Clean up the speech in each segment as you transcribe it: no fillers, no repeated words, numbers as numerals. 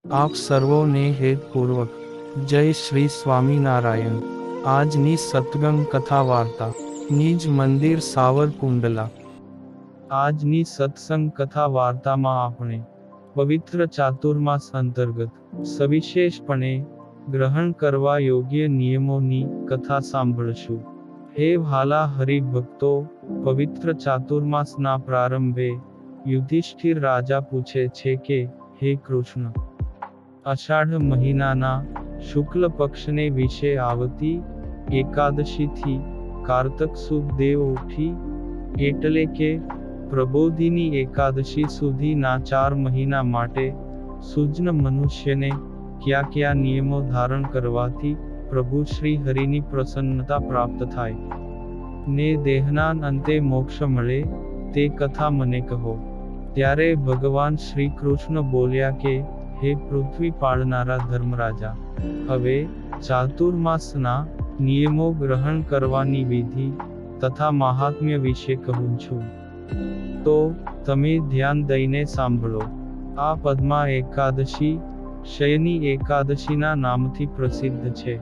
આપ સર્વોને હેતપૂર્વક જય શ્રી સ્વામિનારાયણ। આજની સત્સંગ કથા વાર્તા નિજ મંદિર સાવરકુંડલા। આજની સત્સંગ કથા વાર્તામાં આપણે પવિત્ર ચાતુર્માસ અંતર્ગત સવિશેષપણે ગ્રહણ કરવા યોગ્ય નિયમોની કથા સાંભળશું। હે ભાલા હરિભક્તો, પવિત્ર ચાતુર્માસના પ્રારંભે યુધિષ્ઠિર રાજા પૂછે છે કે, હે કૃષ્ણ, અષાઢ મહિનાના શુક્લ પક્ષને વિશે આવતી એકાદશીથી કારતક સુદ દેવ ઉઠી, એટલે કે પ્રબોધિની એકાદશી સુધીના 4 મહિના માટે સુજ્ઞ મનુષ્યને કયા કયા નિયમો ધારણ કરવાથી પ્રભુ શ્રી હરિની પ્રસન્નતા પ્રાપ્ત થાય ને દેહના અંતે મોક્ષ મળે, તે કથા મને કહો। ત્યારે ભગવાન શ્રી કૃષ્ણ બોલ્યા કે, હે પૃથ્વી પાળનારા ધર્મરાજા, હવે ચાતુર્માસના નિયમો ગ્રહણ કરવાની વિધિ તથા મહાત્મ્ય વિશે કહું છું, તો તમે ધ્યાન દઈને સાંભળો। આ પદ્મા એકાદશી શયની એકાદશીના નામથી પ્રસિદ્ધ છે।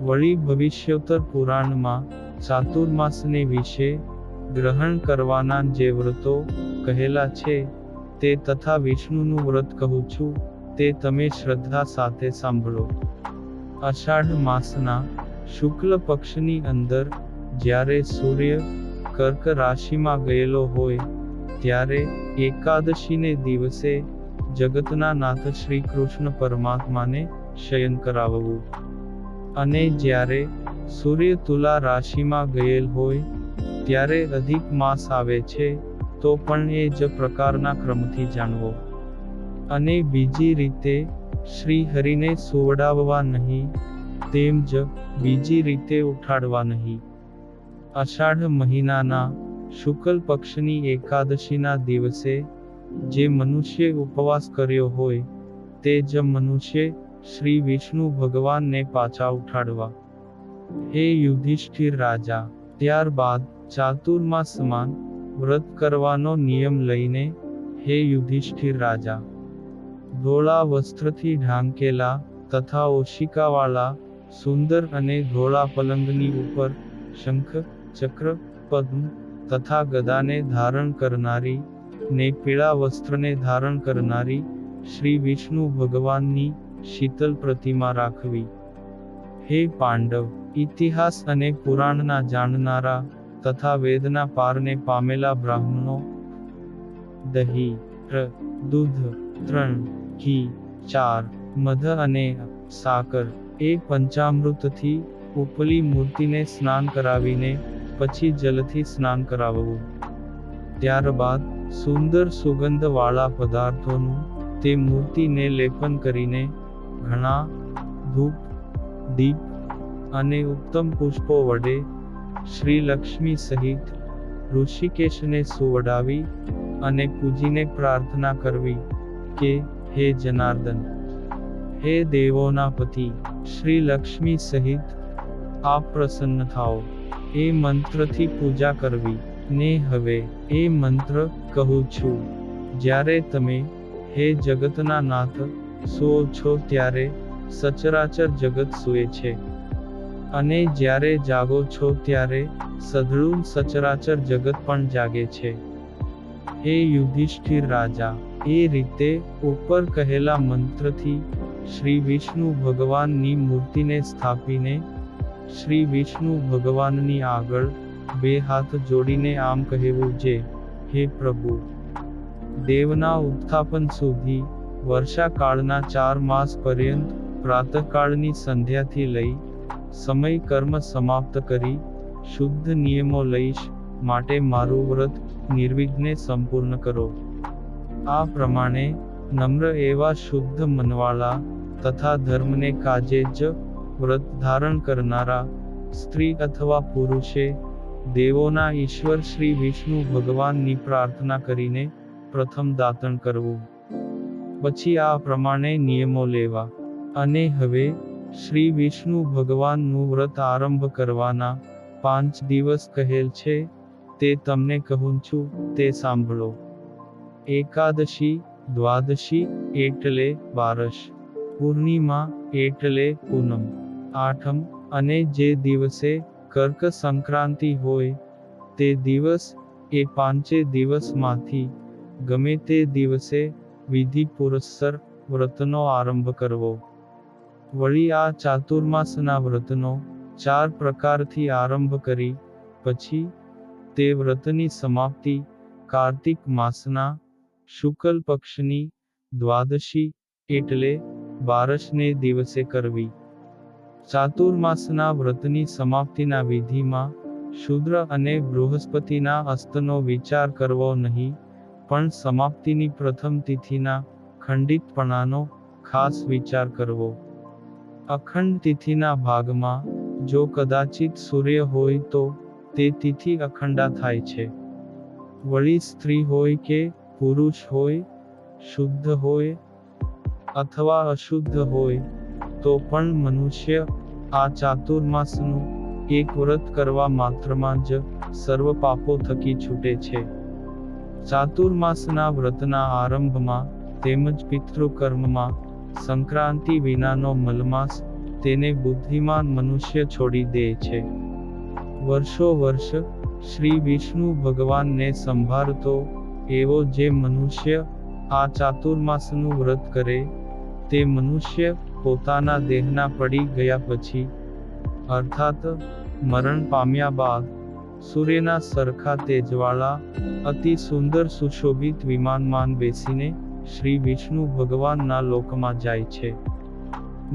વળી ભવિષ્યોત્તર પુરાણમાં ચાતુર્માસને વિશે ગ્રહણ કરવાના જે વ્રતો કહેલા છે તે તથા વિષ્ણુનું વ્રત કહું છું, તે તમે શ્રદ્ધા સાથે સાંભળો। અષાઢ માસના શુક્લ પક્ષની અંદર જ્યારે સૂર્ય કર્ક રાશિમાં ગયેલો હોય ત્યારે એકાદશીને દિવસે જગતના નાથ શ્રી કૃષ્ણ પરમાત્માને શયન કરાવવું, અને જ્યારે સૂર્ય તુલા રાશિમાં ગયેલ હોય ત્યારે અધિક માસ આવે છે તો પણ એ જ પ્રકારના ક્રમથી જાણવો, અને બીજી રીતે શ્રી હરિને સુવડાવવા નહીં, તેમ જ બીજી રીતે ઉઠાડવા નહીં। અષાઢ મહિનાના શુક્લ પક્ષની એકાદશીના દિવસે જે મનુષ્ય ઉપવાસ કર્યો હોય તે જ મનુષ્ય શ્રી વિષ્ણુ ભગવાનને પાછા ઉઠાડવા। હે યુધિષ્ઠિર રાજા, ત્યારબાદ ચાતુર્માસમાં વ્રત કરવાનો નિયમ લઈને, હે યુધિષ્ઠિર રાજા, ધોળા વસ્ત્રથી ઢાંકેલા તથા ઓશિકાવાળા સુંદર અને ધોળા પલંગની ઉપર શંખ, ચક્ર, પદ્મ તથા ગદાને ધારણ કરનારી ને પીળા વસ્ત્રને ધારણ કરનારી શ્રી વિષ્ણુ ભગવાનની શીતલ પ્રતિમા રાખવી। હે પાંડવ, ઇતિહાસ અને પુરાણના જાણનારા તથા વેદના પારને પામેલા બ્રાહ્મણો, દહીં, દૂધ 3, ઘી 4, મધ અને સાકર એ પંચામૃતથી ઉપલી મૂર્તિને સ્નાન કરાવીને પછી જલથી સ્નાન કરાવવું। ત્યારબાદ સુંદર સુગંધવાળા પદાર્થોનું તે મૂર્તિને લેપન કરીને ઘણા ધૂપ, દીપ અને ઉત્તમ પુષ્પો વડે શ્રી લક્ષ્મી સહિત ઋષિકેશને સુવડાવી અને પૂજીને પ્રાર્થના કરવી કે, હે જનાર્દન, હે દેવોના પતિ શ્રી લક્ષ્મી સહિત આપ પ્રસન્ન થાઓ, એ મંત્રથી પૂજા કરવી। ને હવે એ મંત્ર કહું છું, જ્યારે તમે હે જગતના નાથ સૂઓ છો ત્યારે સચરાચર જગત સૂએ છે, અને જ્યારે જાગો છો ત્યારે સઘળું સચરાચર જગત પણ જાગે છે। હે યુધિષ્ઠિર રાજા, એ રીતે ઉપર કહેલા મંત્રથી શ્રી વિષ્ણુ ભગવાનની મૂર્તિને સ્થાપીને શ્રી વિષ્ણુ ભગવાનની આગળ 2 હાથ જોડીને આમ કહેવું જે, હે પ્રભુ, દેવના ઉત્થાપન સુધી વર્ષાકાળના 4 માસ પર્યંત પ્રાતઃકાળની સંધ્યાથી લઈ સમય કર્મ સમાપ્ત કરી શુદ્ધ નિયમો લઈશ, માટે મારું વ્રત નિર્વિઘ્ને સંપૂર્ણ કરો। આ પ્રમાણે નમ્ર એવા શુદ્ધ મનવાળા તથા ધર્મને કાજે જ વ્રત ધારણ કરનારા સ્ત્રી અથવા પુરુષે દેવોના ઈશ્વર શ્રી વિષ્ણુ ભગવાનની પ્રાર્થના કરીને પ્રથમ દાતણ કરવું, પછી આ પ્રમાણે નિયમો લેવા। અને હવે શ્રી વિષ્ણુ ભગવાનનું વ્રત આરંભ કરવાના 5 દિવસ કહેલ છે તે તમને કહું છું, તે સાંભળો। એકાદશી, દ્વાદશી એટલે 12, પૂર્ણિમા એટલે પૂનમ, આઠમ, અને જે દિવસે કર્ક સંક્રાંતિ હોય તે દિવસ, એ પાંચે દિવસમાંથી ગમે તે દિવસે વિધિ પૂરસ્સર વ્રતનો આરંભ કરવો. વળી આ ચાતુર્માસના વ્રતનો 4 પ્રકારથી આરંભ કરી પછી તે વ્રતની સમાપ્તિ કાર્તિક માસના શુક્લ પક્ષની દ્વાદશી એટલે બારસને દિવસે કરવી. ચાતુર્માસના વ્રતની સમાપ્તિના વિધિમાં શુદ્ર અને બૃહસ્પતિના અસ્તનો વિચાર કરવો નહીં, પણ સમાપ્તિની પ્રથમ તિથિના ખંડિતપણાનો ખાસ વિચાર કરવો. અખંડ તિથિના ભાગમાં જો કદાચિત સૂર્ય હોય તો તે તિથિ અખંડા થાય છે. વળી સ્ત્રી હોય કે પુરુષ હોય, શુદ્ધ હોય અથવા અશુદ્ધ હોય તો પણ મનુષ્ય આ ચાતુર્માસનું એક વ્રત કરવા માત્રમાં જ સર્વ પાપો થકી છૂટે છે. ચાતુર્માસના વ્રતના આરંભમાં તેમજ પિતૃકર્મમાં સંક્રાંતિ વિનાનો મલમાસ તેને બુદ્ધિમાન મનુષ્ય છોડી દે છે. વર્ષો વર્ષ શ્રી વિષ્ણુ ભગવાનને સંભાળતો એવો જે મનુષ્ય આ ચાતુર્માસનું વ્રત કરે તે મનુષ્ય પોતાના દેહના પડી ગયા પછી અર્થાત મરણ પામ્યા બાદ સૂર્યના સરખા તેજવાળા અતિ સુંદર સુશોભિત વિમાનમાં બેસીને શ્રી વિષ્ણુ ભગવાનના લોકમાં જાય છે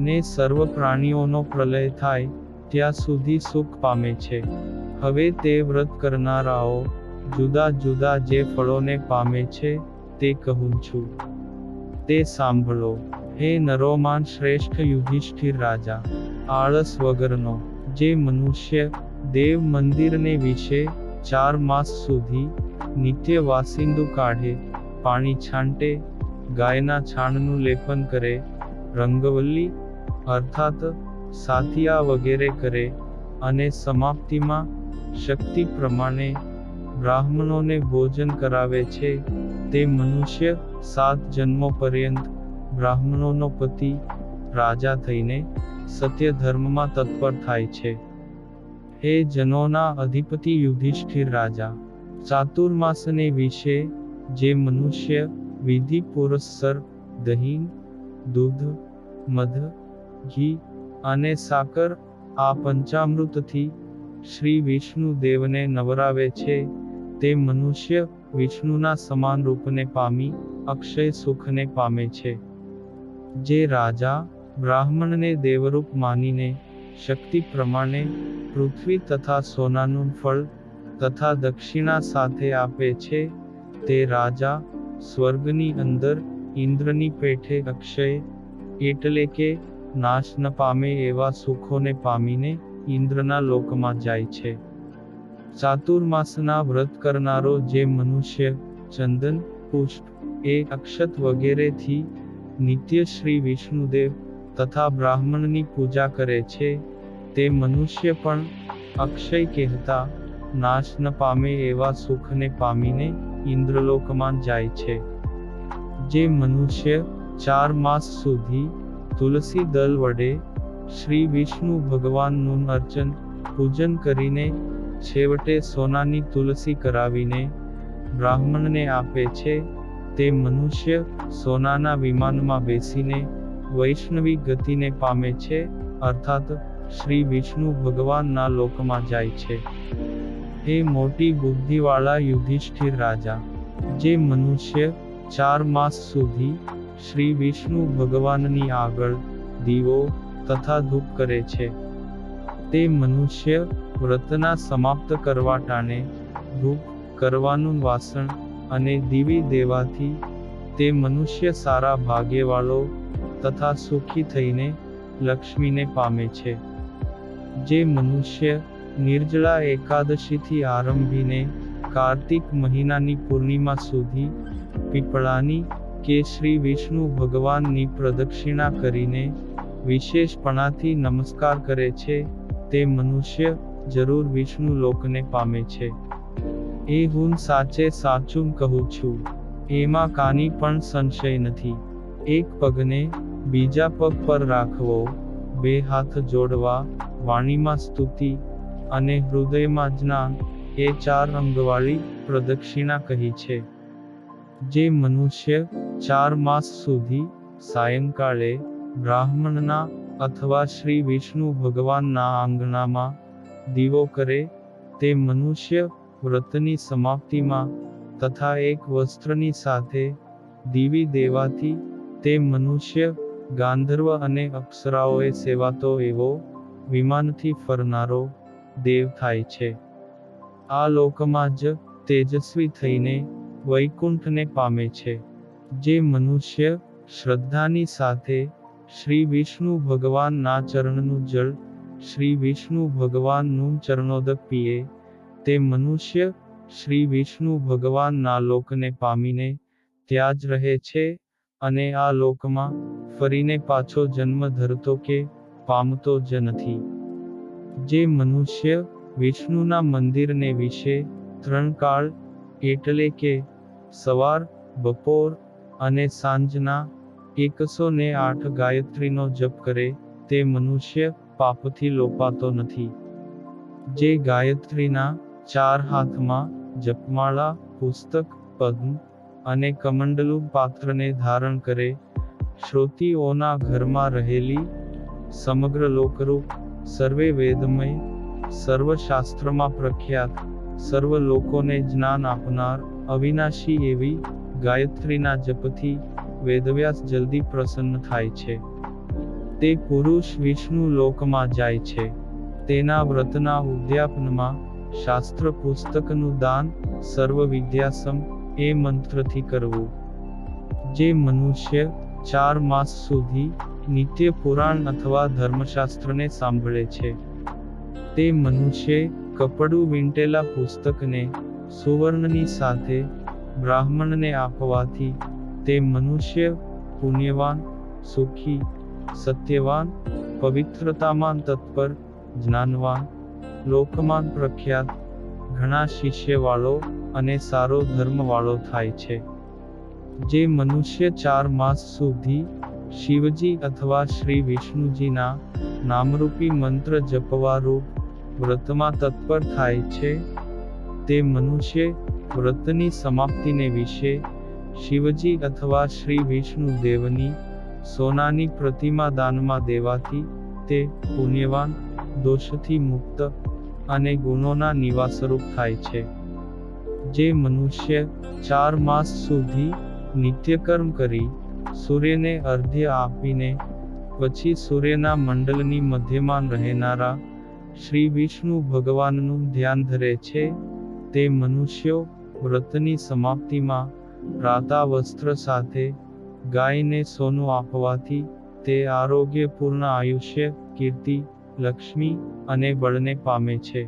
ને સર્વ પ્રાણીઓનો પ્રલય થાય ત્યાં સુધી સુખ પામે છે. હવે તે વ્રત કરનારાઓ જુદા જુદા જે ફળોને પામે છે તે કહું છું તે સાંભળો. હે નરોમાન શ્રેષ્ઠ યુધિષ્ઠિર રાજા, આળસ વગરનો જે મનુષ્ય દેવ મંદિરને વિશે 4 માસ સુધી નિત્ય વાસિંદુ કાઢે, પાણી છાંટે, ગાયના છાણનું લેપન કરે, રંગવલ્લી અર્થાત સાથિયા વગેરે કરે અને સમાપ્તિમાં શક્તિ પ્રમાણે બ્રાહ્મણોને ભોજન કરાવે છે તે મનુષ્ય 7 જન્મો પર્યંત બ્રાહ્મણોનો પતિ રાજા થઈને સત્ય ધર્મમાં તત્પર થાય છે. હે જનોના અધિપતિ યુધિષ્ઠિર રાજા, ચાતુર્માસને વિશે જે મનુષ્ય વિધિ પુરસ્સર દહીં, દૂધ, મધ, ઘી અને સાકર આ પંચામૃતથી શ્રી વિષ્ણુ દેવને નવરાવે છે તે મનુષ્ય વિષ્ણુના સમાન રૂપને પામી અક્ષય સુખને પામે છે. જે રાજા બ્રાહ્મણને દેવરૂપ માનીને શક્તિ પ્રમાણે પૃથ્વી તથા સોનાનું ફળ તથા દક્ષિણા સાથે આપે છે તે રાજા સ્વર્ગની અંદર ઇન્દ્રની પેઠે અક્ષય એટલે કે નાશ ન પામે એવા સુખોને પામીને ઇન્દ્રના લોકમાં જાય છે. ચાતુર્માસના વ્રત કરનારો જે મનુષ્ય ચંદન, પુષ્પ, અક્ષત વગેરેથી નિત્ય શ્રી વિષ્ણુદેવ તથા બ્રાહ્મણની પૂજા કરે છે તે મનુષ્ય પણ અક્ષય કહેતા નાશ ન પામે એવા સુખને પામીને ઇન્દ્રલોકમાં જાય છે. જે મનુષ્ય 4 માસ સુધી તુલસી દલ વડે શ્રી વિષ્ણુ ભગવાનનું અર્ચન પૂજન કરીને છેવટે સોનાની તુલસી કરાવીને બ્રાહ્મણને આપે છે તે મનુષ્ય સોનાના વિમાનમાં બેસીને વૈષ્ણવી ગતિને પામે છે અર્થાત શ્રી વિષ્ણુ ભગવાનના લોકમાં જાય છે. હે મોટી બુદ્ધિવાળા યુધિષ્ઠિર રાજા, જે મનુષ્ય 4 માસ સુધી શ્રી વિષ્ણુ ભગવાનની આગળ દીવો તથા ધૂપ કરે છે તે મનુષ્ય વ્રતના સમાપ્ત કરવા ટાણે ધૂપ કરવાનું વાસણ અને દીવી દેવાથી તે મનુષ્ય સારા ભાગ્યવાળો તથા સુખી થઈને લક્ષ્મીને પામે છે. જે મનુષ્ય નિર્જળા એકાદશીથી આરંભીને કાર્તિક મહિનાની પૂર્ણિમા સુધી પીપળાની કે શ્રી વિષ્ણુ ભગવાનની પ્રદક્ષિણા કરીને વિશેષપણાથી નમસ્કાર કરે છે તે મનુષ્ય જરૂર વિષ્ણુ લોકને પામે છે. એ હું સાચે સાચું કહું છું, એમાં કાની પણ સંશય નથી. એક પગને બીજા પગ પર રાખવો, બે હાથ જોડવા, વાણીમાં સ્તુતિ અને હૃદયમાં જ્ઞાન, એ 4 અંગવાળી પ્રદક્ષિણા કહી છે. જે મનુષ્ય 4 માસ સુધી સાયંકાળે બ્રાહ્મણના અથવા શ્રી વિષ્ણુ ભગવાનના આંગણામાં દીવો કરે, તે મનુષ્ય વ્રતની સમાપ્તિમાં તથા એક વસ્ત્રની સાથે દીવી દેવાથી તે મનુષ્ય ગાંધર્વ અને અપ્સરાઓએ સેવાતો એવો વિમાનથી ફરનારો દેવ થાય છે. આ લોકમાં જ તેજસ્વી થઈને વૈકુંઠને પામે છે. જે મનુષ્ય શ્રદ્ધાની સાથે શ્રી વિષ્ણુ ભગવાનના ચરણનું જળ, શ્રી વિષ્ણુ ભગવાનનું ચરણોદક પીએ, તે મનુષ્ય શ્રી વિષ્ણુ ભગવાનના લોકને પામીને ત્યાં જ રહે છે અને આ લોકમાં ફરીને પાછો જન્મ ધરતો કે પામતો જ નથી. જે મનુષ્ય વિષ્ણુના મંદિરને વિશે 3 કાળ એટલે કે સવાર, બપોર અને સાંજના 108 ગાયત્રીનો જપ કરે, તે મનુષ્ય પાપથી લોપાતો નથી. જે ગાયત્રીના 4 હાથમાં જપમાળા, પુસ્તક, પદ્મ અને કમંડલુ પાત્રને ધારણ કરે, શ્રોતીઓના ઘરમાં રહેલી સમગ્ર લોકરૂપ, સર્વે વેદમય, સર્વ શાસ્ત્રમાં પ્રખ્યાત, સર્વ લોકોને જ્ઞાન આપનાર, અવિનાશી એવી ગાયત્રીના જપથી વેદવ્યાસ જલ્દી પ્રસન્ન થાય છે. તે પુરુષ વિષ્ણુ લોકમાં જાય છે. તેના વ્રતના ઉદ્યાપનમાં શાસ્ત્ર પુસ્તકનું દાન સર્વ વિદ્યાસમ એ મંત્રથી કરવું. જે મનુષ્ય 4 માસ સુધી નિત્ય પુરાણ અથવા ધર્મશાસ્ત્રને સાંભળે છે, તે મનુષ્ય કપડું વીંટેલા પુસ્તકને સુવર્ણની સાથે બ્રાહ્મણને આપવાથી તે મનુષ્ય પુણ્યવાન, સુખી, સત્યવાન, પવિત્રતામાં તત્પર, જ્ઞાનવાન, લોકમાં પ્રખ્યાત, ઘણા શિષ્યવાળો અને સારો ધર્મવાળો થાય છે. જે મનુષ્ય 4 માસ સુધી શિવજી અથવા શ્રી વિષ્ણુજીના નામરૂપી મંત્ર જપવારૂપ વ્રતમાં તત્પર થાય છે, તે મનુષ્ય વ્રતની સમાપ્તિને વિશે શિવજી અથવા શ્રી વિષ્ણુ દેવની સોનાની પ્રતિમા દાનમાં દેવાથી તે પુણ્યવાન, દોષથી મુક્ત અને ગુણોના નિવાસરૂપ થાય છે. જે મનુષ્ય 4 માસ સુધી નિત્યકર્મ કરી સૂર્યને અર્ધ્ય આપીને પછી સૂર્યના મંડળની મધ્યમાં રહેનારા શ્રી વિષ્ણુ ભગવાનનું ધ્યાન ધરે છે, તે મનુષ્યો વ્રતની સમાપ્તિમાં રાતા વસ્ત્ર સાથે ગાયને સોનું આપવાથી તે આરોગ્યપૂર્ણ આયુષ્ય, કીર્તિ, લક્ષ્મી અને બળને પામે છે.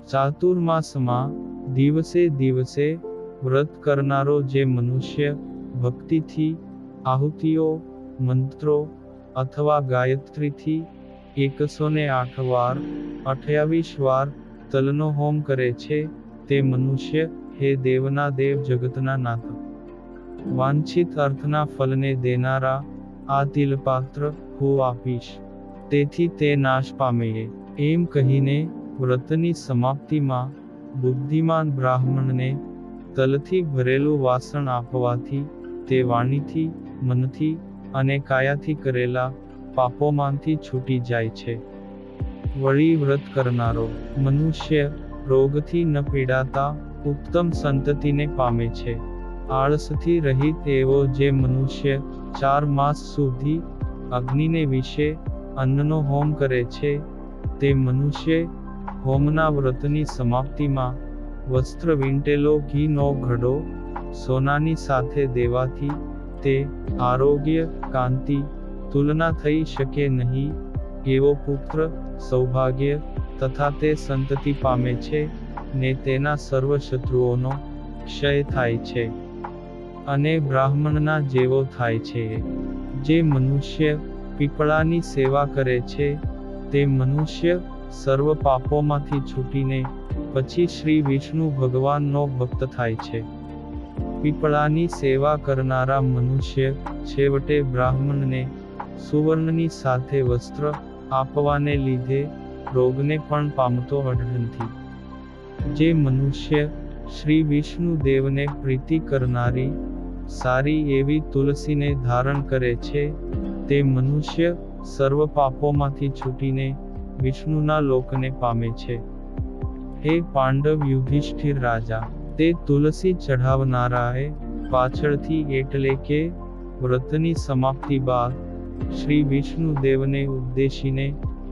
ચાતુર્માસમાં દિવસે દિવસે વ્રત કરનારો જે મનુષ્ય ભક્તિથી આહુતિઓ, મંત્રો અથવા ગાયત્રીથી 108 વાર, 28 વાર તલનો હોમ કરે છે, તે મનુષ્ય હે દેવના દેવ, જગતના નાથ, વાંછિત અર્થના ફલને દેનારા આ તિલપાત્ર હું આપીશ, તેથી તે નાશ પામે. એમ કહીને વ્રતની સમાપ્તિમાં બુદ્ધિમાન બ્રાહ્મણને તલથી ભરેલું વાસણ આપવાથી તે વાણીથી, મનથી અને કાયાથી કરેલા પાપોમાંથી છૂટી જાય છે. વળી વ્રત કરનારો મનુષ્ય રોગથી ન પીડાતા ઉત્તમ સંતતિને પામે છે. આળસથી રહિત એવો જે મનુષ્ય 4 માસ સુધી અગ્નિને વિશે અન્નનો હોમ કરે છે, તે મનુષ્ય હોમના વ્રતની સમાપ્તિમાં વસ્ત્ર વીંટેલો ઘીનો ઘડો સોનાની સાથે દેવાથી તે આરોગ્ય, કાંતિ, તુલના થઈ શકે નહીં એવો પુત્ર, સૌભાગ્ય તથા તે સંતતિ પામે છે ને તેના સર્વ શત્રુઓનો ક્ષય થાય છે અને બ્રાહ્મણના જેવો થાય છે. જે મનુષ્ય પીપળાની સેવા કરે છે, તે મનુષ્ય સર્વ પાપોમાંથી છૂટીને પછી શ્રી વિષ્ણુ ભગવાનનો ભક્ત થાય છે. પીપળાની સેવા કરનારા મનુષ્ય છેવટે બ્રાહ્મણને સુવર્ણની સાથે વસ્ત્ર આપવાને લીધે રોગને પણ પામતો નથી. જે મનુષ્ય શ્રી વિષ્ણુદેવને પ્રીતિ કરનારી સારી એવી તુલસીને ધારણ કરે છે, તે મનુષ્ય સર્વ પાપોમાંથી છૂટીને વિષ્ણુના લોકને પામે છે. હે પાંડવ યુધિષ્ઠિર રાજા, તે તુલસી ચઢાવનારાએ પાછળથી એટલે કે વ્રતની સમાપ્તિ બાદ શ્રી વિષ્ણુદેવને ઉદ્દેશીને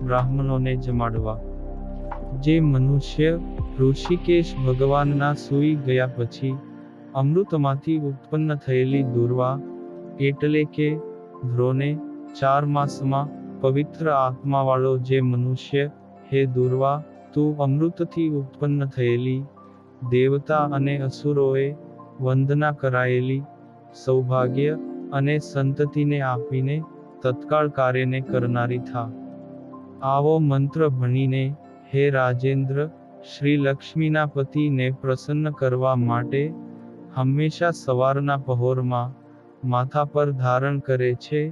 બ્રાહ્મણોને જમાડવા. જે મનુષ્ય ઋષિકેશ ભગવાનના સૂઈ ગયા પછી અમૃતમાંથી ઉત્પન્ન થયેલી દુર્વા એટલે કે ધ્રોને 4 માસમાં પવિત્ર આત્માવાળો જે મનુષ્ય, હે દુર્વા, તું અમૃતથી ઉત્પન્ન થયેલી દેવતા અને અસુરોએ વંદના કરાયેલી સૌભાગ્ય અને સંતતિને આપીને તત્કાળ કાર્યને કરનારી થા. આવો મંત્ર ભણીને હે રાજેન્દ્ર, શ્રી લક્ષ્મીના પતિને પ્રસન્ન કરવા માટે હંમેશા સવારના પહોરમાં માથા પર ધારણ કરે છે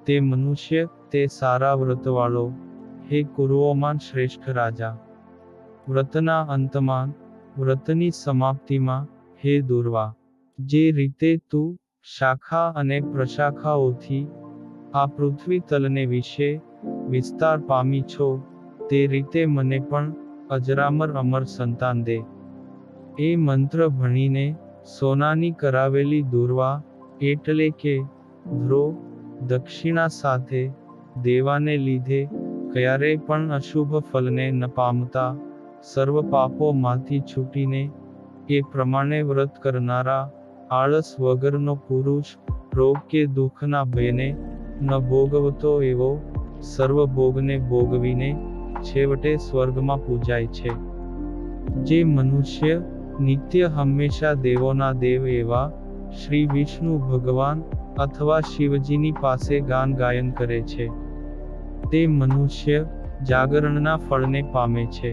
તે મનુષ્ય, તે સારા વ્રતવાળો, હે કુરુઓમાં શ્રેષ્ઠ રાજા. વ્રતના અંતમાં, વ્રતની સમાપ્તિમાં, હે દુર્વા, જે રીતે તું શાખા અને પ્રશાખાઓથી આ પૃથ્વી તલને વિશે વિસ્તાર પામી છો, તે રીતે મને પણ અજરામર અમર સંતાન દે. એ મંત્ર ભણીને સોનાની કરાવેલી દુર્વા એટલે કે ધ્રો દક્ષિણા સાથે દેવાને લીધે ક્યારેય પણ અશુભ ફલને ન પામતા સર્વ પાપોમાંથી છૂટીને એ પ્રમાણે વ્રત કરનારા આળસ વગરનો પુરુષ રોગ કે દુઃખના ભયને ન ભોગવતો એવો સર્વ ભોગને ભોગવીને છેવટે સ્વર્ગમાં પૂજાય છે. જે મનુષ્ય નિત્ય હંમેશા દેવોના દેવ એવા શ્રી વિષ્ણુ ભગવાન અથવા શિવજીની પાસે ગાન ગાયન કરે છે, તે મનુષ્ય જાગરણના ફળને પામે છે.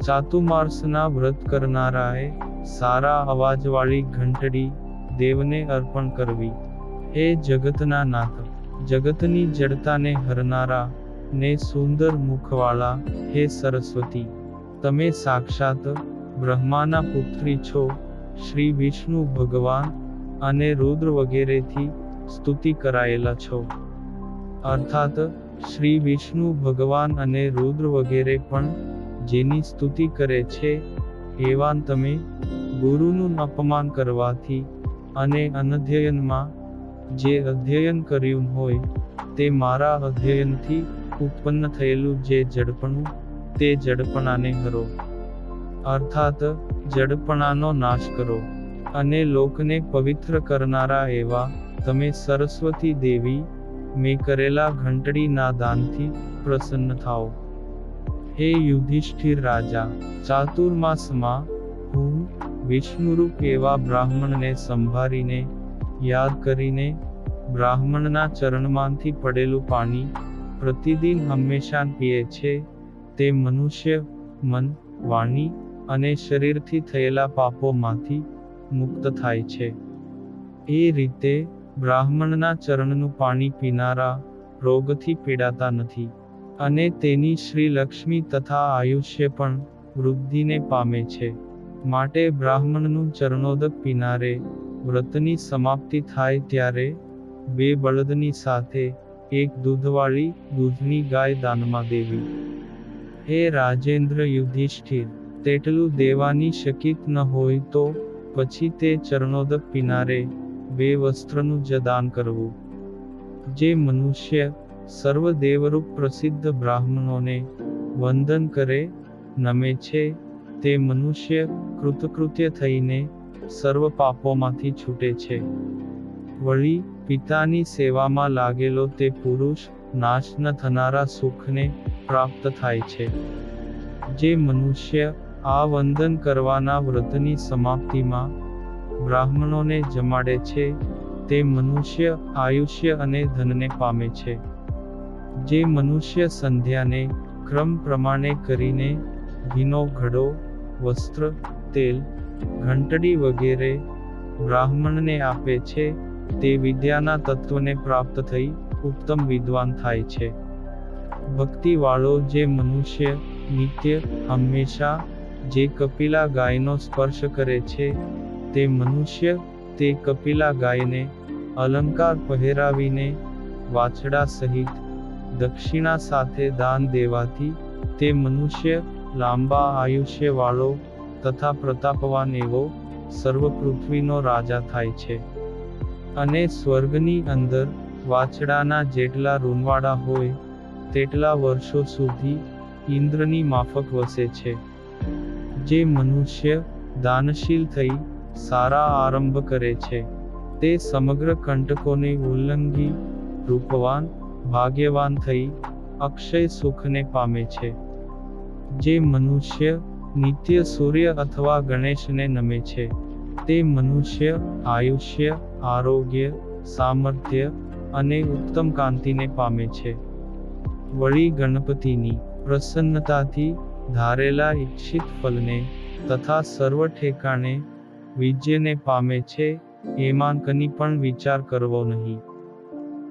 ચાતુર્માસના વ્રત કરનારાએ સારા અવાજવાળી ઘંટડી દેવને અર્પણ કરવી. હે જગતના નાથ, જગતની જડતાને હરનારા ને સુંદર મુખવાળા, હે સરસ્વતી, તમે સાક્ષાત બ્રહ્માના પુત્રી છો. શ્રી વિષ્ણુ ભગવાન અને રુદ્ર વગેરેથી સ્તુતિ કરાયેલા છો. અર્થાત શ્રી વિષ્ણુ ભગવાન અને રુદ્ર વગેરે પણ જેની સ્તુતિ કરે છે, એવા તમે ગુરુનું અપમાન કરવાથી અને અનધ્યયનમાં જે અધ્યયન કર્યું હોય તે મારા અધ્યયનથી ઉત્પન્ન થયેલું જે જડપણું, તે જડપણાને હરો. અર્થાત જડપણાનો નાશ કરો અને લોકને પવિત્ર કરનારા એવા તમે સરસ્વતી દેવી મેં કરેલા ઘંટડીના દાનથી પ્રસન્ન થાઓ. હે યુધિષ્ઠિર રાજા, ચાતુર્માસમાં હું વિષ્ણુરૂપ એવા બ્રાહ્મણને સંભાળીને યાદ કરીને બ્રાહ્મણના ચરણમાંથી પડેલું પાણી પ્રતિદિન હંમેશા પીએ છે, તે મનુષ્ય મન, વાણી અને શરીરથી થયેલા પાપોમાંથી મુક્ત થાય છે. એ રીતે બ્રાહ્મણના ચરણનું પાણી પીનારા રોગથી પીડાતા નથી અને તેની શ્રી લક્ષ્મી તથા આયુષ્ય પણ વૃદ્ધિને પામે છે. માટે બ્રાહ્મણનું ચરણોદક પીનારે વ્રતની સમાપ્તિ થાય ત્યારે 2 બળદની સાથે એક દૂધવાળી દૂધની ગાય દાનમાં દેવી. હે રાજેન્દ્ર યુધિષ્ઠિર, તેટલું દેવાની શક્ય ન હોય તો પછી તે ચરણોદક પીનારે 2 વસ્ત્રનું જ દાન કરવું. જે મનુષ્ય સર્વ દેવરૂપ પ્રસિદ્ધ બ્રાહ્મણોને વંદન કરે, નમે છે, તે મનુષ્ય કૃતકૃત્ય થઈને સર્વ પાપોમાંથી છૂટે છે. વળી પિતાની સેવામાં લાગેલો તે પુરુષ નાશ ન થનારા સુખને પ્રાપ્ત થાય છે. જે મનુષ્ય આ વંદન કરવાના વ્રતની સમાપ્તિમાં બ્રાહ્મણોને જમાડે છે, તે મનુષ્ય આયુષ્ય અને ધનને પામે છે. જે મનુષ્ય સંધ્યાને ક્રમ પ્રમાણે કરીને ઘીનો ઘડો, વસ્ત્ર, તેલ, ઘંટડી વગેરે બ્રાહ્મણને આપે છે, તે વિદ્યાના તત્વને પ્રાપ્ત થઈ ઉત્તમ વિદ્વાન થાય છે. ભક્તિવાળો જે મનુષ્ય નિત્ય હંમેશા જે કપિલા ગાયનો સ્પર્શ કરે છે, તે મનુષ્ય તે કપિલા ગાયને અલંકાર પહેરાવીને વાછડા સહિત દક્ષિણા સાથે દાન દેવાથી તે મનુષ્ય લાંબા આયુષ્યવાળો તથા પ્રતાપવાન એવો સર્વ પૃથ્વીનો રાજા થાય છે. અને સ્વર્ગની અંદર વાછડાના જેટલા રૂનવાડા હોય તેટલા વર્ષો સુધી ઇન્દ્રની માફક વસે છે. જે મનુષ્ય દાનશીલ થઈ સારા આરંભ કરે છે, તે સમગ્ર કંટકોને ઉલ્લંઘી રૂપવાન ભાગ્યવાન થઈ અક્ષય સુખને પામે છે. જે મનુષ્ય નિત્ય સૂર્ય અથવા ગણેશને નમે છે, તે મનુષ્ય આયુષ્ય આરોગ્ય સામર્થ્ય અને ઉત્તમ કાંતિને પામે છે. વળી ગણપતિની પ્રસન્નતાથી ધારેલા ઈચ્છિત ફલને તથા સર્વ ઠેકાણે વિજયને પામે છે, એમાં કની પણ વિચાર કરવો નહીં.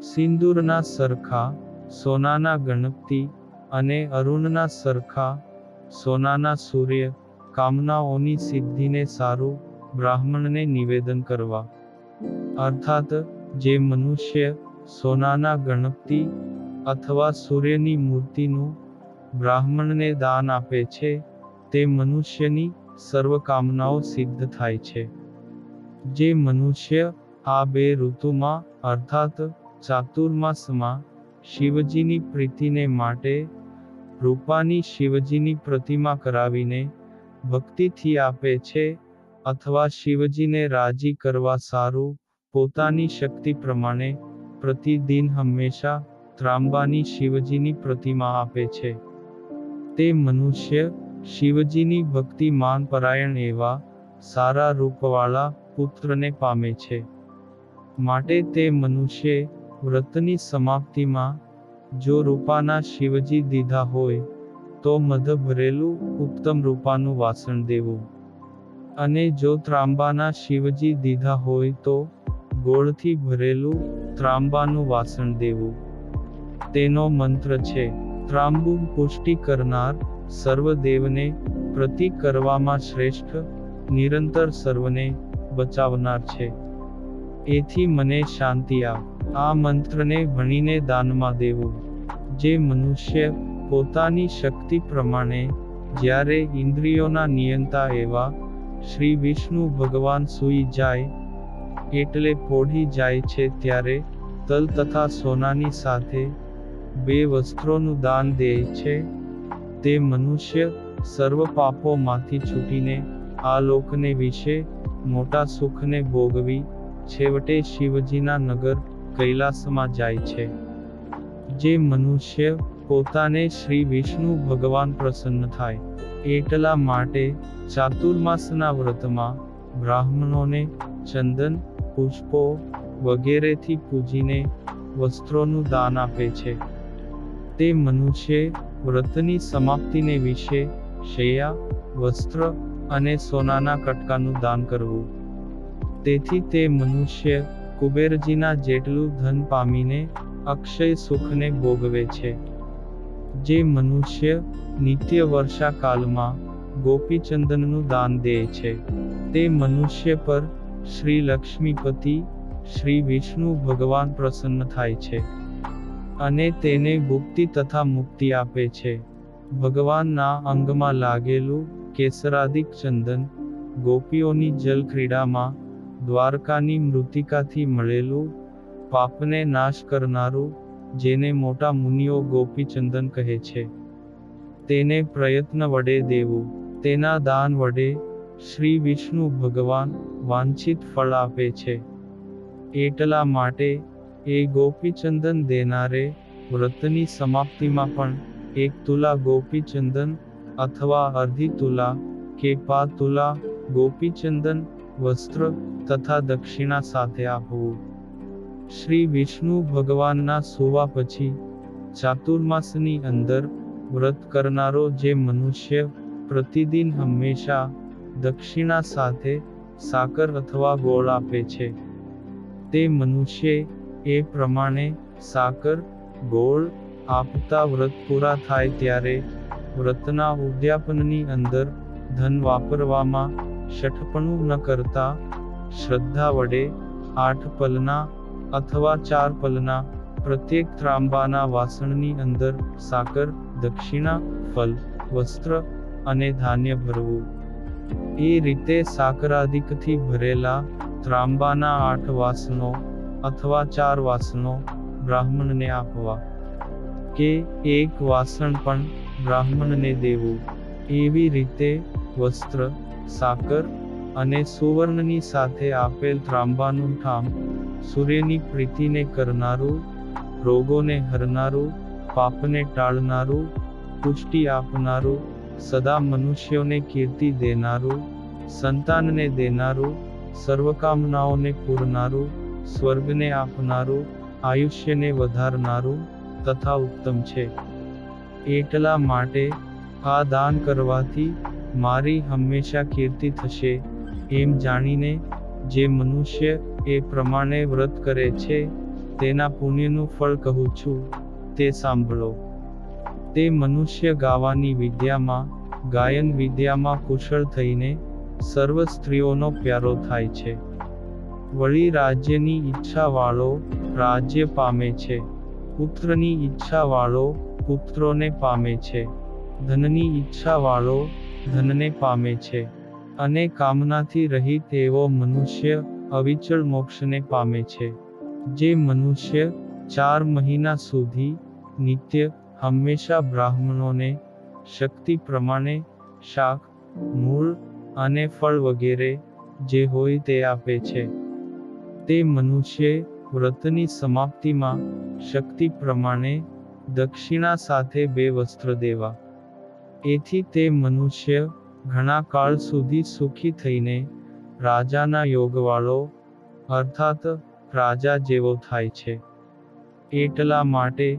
સિંદૂરના સરખા સોનાના ગણપતિ અને અરુણના સરખા સોનાના સૂર્ય કામનાઓની સિદ્ધિને સારું બ્રાહ્મણને નિવેદન કરવા. અર્થાત જે મનુષ્ય સોનાના ગણપતિ અથવા સૂર્યની મૂર્તિનું બ્રાહ્મણને દાન આપે છે, તે મનુષ્યની સર્વ કામનાઓ સિદ્ધ થાય છે. જે મનુષ્ય આ બે ઋતુમાં અર્થાત ચાતુર્માસમાં શિવજીની પ્રીતિને માટે રૂપાની શિવજીની પ્રતિમા કરાવીને ભક્તિથી આપે છે, અથવા શિવજીને રાજી કરવા સારું પોતાની શક્તિ પ્રમાણે પ્રતિદિન હંમેશા ત્રાંબાની શિવજીની પ્રતિમા આપે છે, તે મનુષ્ય શિવજીની ભક્તિ માન પરાયણ એવા સારા રૂપવાળા પુત્રને પામે છે. માટે તે મનુષ્યે વ્રતની સમાપ્તિમાં જો રૂપાના શિવજી દીધા હોય તો મધ ભરેલું ઉત્તમ રૂપાનું વાસણ દેવું, અને જો ત્રાંબાના શિવજી દીધા હોય તો ગોળથી ભરેલું ત્રાંબાનું વાસણ દેવું. તેનો મંત્ર છે, ત્રાંબુ પુષ્ટિ કરનાર સર્વદેવને પ્રતિ કરવામાં શ્રેષ્ઠ નિરંતર સર્વને બચાવનાર છે. એથી મને શાંતિ આપ. આ મંત્રને ભણીને દાનમાં દેવું. જે મનુષ્ય પોતાની શક્તિ પ્રમાણે જ્યારે ઇન્દ્રિયોના નિયંતા એવા શ્રી વિષ્ણુ ભગવાન સૂઈ જાય એટલે પોઢી જાય છે, ત્યારે તલ તથા સોનાની સાથે બે વસ્ત્રોનું દાન દે છે, તે મનુષ્ય સર્વ પાપોમાંથી છૂટીને આ લોકને વિશે મોટા સુખને ભોગવી છેવટે શિવજીના નગર કૈલાસમાં જાય છે. જે મનુષ્ય પોતાને શ્રી વિષ્ણુ ભગવાન પ્રસન્ન થાય એટલા માટે ચાતુર્માસના વ્રતમાં બ્રાહ્મણોને ચંદન પુષ્પો વગેરેથી પૂજીને વસ્ત્રોનું દાન આપે છે. તે મનુષ્ય વ્રતની સમાપ્તિને વિશે શૈયા વસ્ત્ર અને સોનાના કટકાનું દાન કરવું. તેથી તે મનુષ્ય કુબેરજીના જેટલું ધન પામીને અક્ષય સુખને ભોગવે છે. જે મનુષ્ય નિત્ય વર્ષાકાલમાં ગોપીચંદનનું દાન દે છે, તે મનુષ્ય પર શ્રી લક્ષ્મીપતિ શ્રી વિષ્ણુ ભગવાન પ્રસન્ન થાય છે અને તેને ભુક્તિ તથા મુક્તિ આપે છે. ભગવાનના અંગમાં લાગેલું કેસરાદિક ચંદન ગોપીઓની જલ ક્રીડામાં દ્વારકાની મૃતિકાથી મળેલું પાપને નાશ કરનારું, જેને મોટા મુનિઓ ગોપીચંદન કહે છે, તેને પ્રયત્ન વડે દેવું. તેના દાન વડે શ્રી વિષ્ણુ ભગવાન વાંછિત ફળ આપે છે. એટલા માટે એ ગોપીચંદન દેનારે વ્રતની સમાપ્તિમાં પણ 1 તુલા ગોપીચંદન અથવા અડધી તુલા કે પા તુલા ગોપીચંદન વસ્ત્ર તથા દક્ષિણા સાથે આપવું. શ્રી વિષ્ણુ ભગવાનના સુવા પછી ચાતુર્માસની અંદર વ્રત કરનારો જે મનુષ્ય પ્રતિદિન હંમેશા દક્ષિણા સાથે સાકર અથવા ગોળ આપે છે. તે મનુષ્ય એ પ્રમાણે સાકર, ગોળ આપતા વ્રત પૂરા થાય ત્યારે વ્રતના ઉદ્યાપનની અંદર ધન વાપરવામાં શઠપણું ન કરતા શ્રદ્ધા વડે 8 પલના અથવા 4 પલના પ્રત્યેક ત્રાંબાના વાસણની અંદર સાકર, દક્ષિણા, ફલ, વસ્ત્ર અને ધાન્ય ભરવું. એ રીતે સાકરાદિકથી ભરેલા ત્રાંબાના 8 વાસણો અથવા 4 વાસણો બ્રાહ્મણને આપવા, કે 1 વાસણ પણ બ્રાહ્મણને દેવું. એવી રીતે વસ્ત્ર, સાકર અને સુવર્ણની સાથે આપેલ ત્રાંબાનું ઠામ સૂર્યની પ્રીતિને કરનારું, રોગોને હરનારું, પાપને ટાળનારું, પુષ્ટિ આપનારું, સદા મનુષ્યોને કીર્તિ દેનારું, સંતાનને દેનારું, સર્વકામનાઓને પૂરનારું, સ્વર્ગને આપનારું, આયુષ્યને વધારનારું તથા ઉત્તમ છે. એટલા માટે આ દાન કરવાથી મારી હંમેશા કીર્તિ થશે એમ જાણીને જે મનુષ્ય એ પ્રમાણે વ્રત કરે છે તેના પુણ્યનું ફળ કહું છું તે સાંભળો. તે મનુષ્ય ગાવાની વિદ્યામાં, ગાયન વિદ્યામાં કુશળ થઈને સર્વ સ્ત્રીઓનો પ્યારો થાય છે. વળી રાજ્યની ઈચ્છાવાળો રાજ્ય પામે છે, પુત્રની ઈચ્છાવાળો પુત્રોને પામે છે, ધનની ઈચ્છાવાળો ધનને પામે છે, અને કામનાથી રહિત એવો મનુષ્ય અવિચળ મોક્ષને પામે છે. જે મનુષ્ય 4 મહિના સુધી નિત્ય હંમેશા બ્રાહ્મણોને શક્તિ પ્રમાણે શાક, મૂળ અને ફળ વગેરે જે હોય તે આપે છે, તે મનુષ્યે વ્રતની સમાપ્તિમાં શક્તિ પ્રમાણે દક્ષિણા સાથે 2 વસ્ત્ર દેવા. એથી તે મનુષ્ય ઘણા કાળ સુધી સુખી થઈને રાજાના યોગવાળો અર્થાત રાજા જેવો થાય છે. એટલા માટે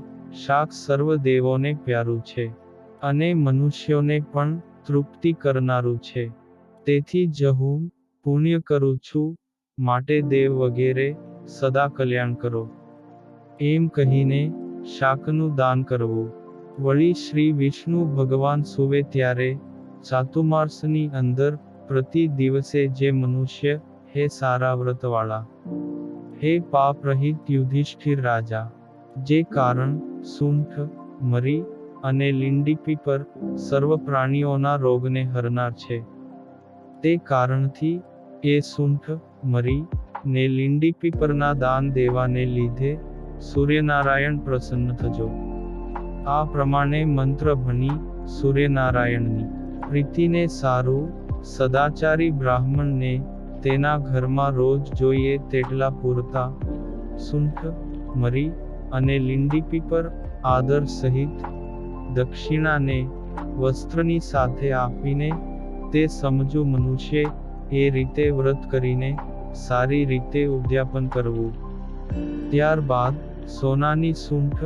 શાક સર્વ દેવોને પ્યારું છે અને મનુષ્યોને પણ તૃપ્તિ કરનારું છે. તેથી જ હું પુણ્ય કરું છું માટે દેવ વગેરે સદા કલ્યાણ કરો. એમ કહીને શાકનું દાન કરવું. વળી શ્રી વિષ્ણુ ભગવાન સૂવે ત્યારે ચાતુર્માસની અંદર પ્રતિ દિવસે જે મનુષ્ય હે સારા વ્રતવાળા, હે પાપરહિત યુધિષ્ઠિર રાજા, જે કારણ સૂંઠ, મરી અને લીંડી પીપર સર્વ પ્રાણીઓના રોગને હરનાર છે, તે કારણથી એ સૂંઠ, મરી ને લીંડી પીપરના દાન દેવાને લીધે સૂર્યનારાયણ પ્રસન્ન થજો. આ પ્રમાણે મંત્ર ભણી સૂર્યનારાયણની પ્રીતિને સારું સદાચારી બ્રાહ્મણને તેના ઘરમાં રોજ જોઈએ તેટલા પૂરતા સૂંઠ, મરી અને લીંડી પીપર આદર સહિત દક્ષિણાને વસ્ત્રની સાથે આપીને તે સમજુ મનુષ્ય એ રીતે વ્રત કરીને સારી રીતે ઉદ્યાપન કરવું. ત્યારબાદ સોનાની સૂંઠ,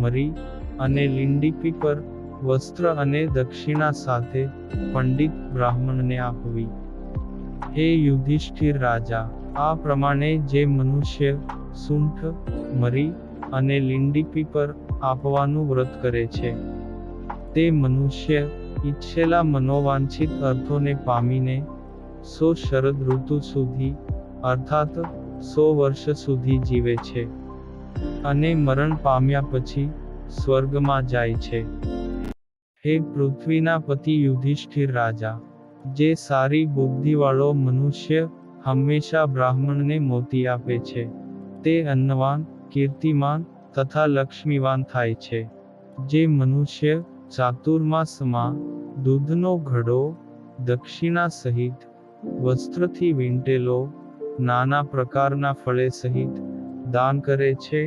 મરી અને લીંડી પીપર વસ્ત્ર અને દક્ષિણા સાથે પંડિત બ્રાહ્મણને આપવી. હે યુધિષ્ઠિર રાજા, આ પ્રમાણે જે મનુષ્ય સૂંઠ, મરી અને લીંડી પીપર આપવાનું વ્રત કરે છે, તે મનુષ્ય ઈચ્છેલા મનોવાંછિત અર્થોને પામીને 100 શરદ ઋતુ સુધી અર્થાત 100 વર્ષ સુધી જીવે છે અને મરણ પામ્યા પછી સ્વર્ગમાં જાય છે. હે પૃથ્વીના પતિ યુધિષ્ઠિર રાજા, જે સારી બુદ્ધિવાળો મનુષ્ય હંમેશા બ્રાહ્મણને મોતી આપે છે, તે અન્નવાન, કીર્તિમાન તથા લક્ષ્મીવાન થાય છે. જે મનુષ્ય ચાતુર્માસમાં દૂધનો ઘડો દક્ષિણા સહિત વસ્ત્રથી વીંટેલો નાના પ્રકારના ફળે સહિત દાન કરે છે,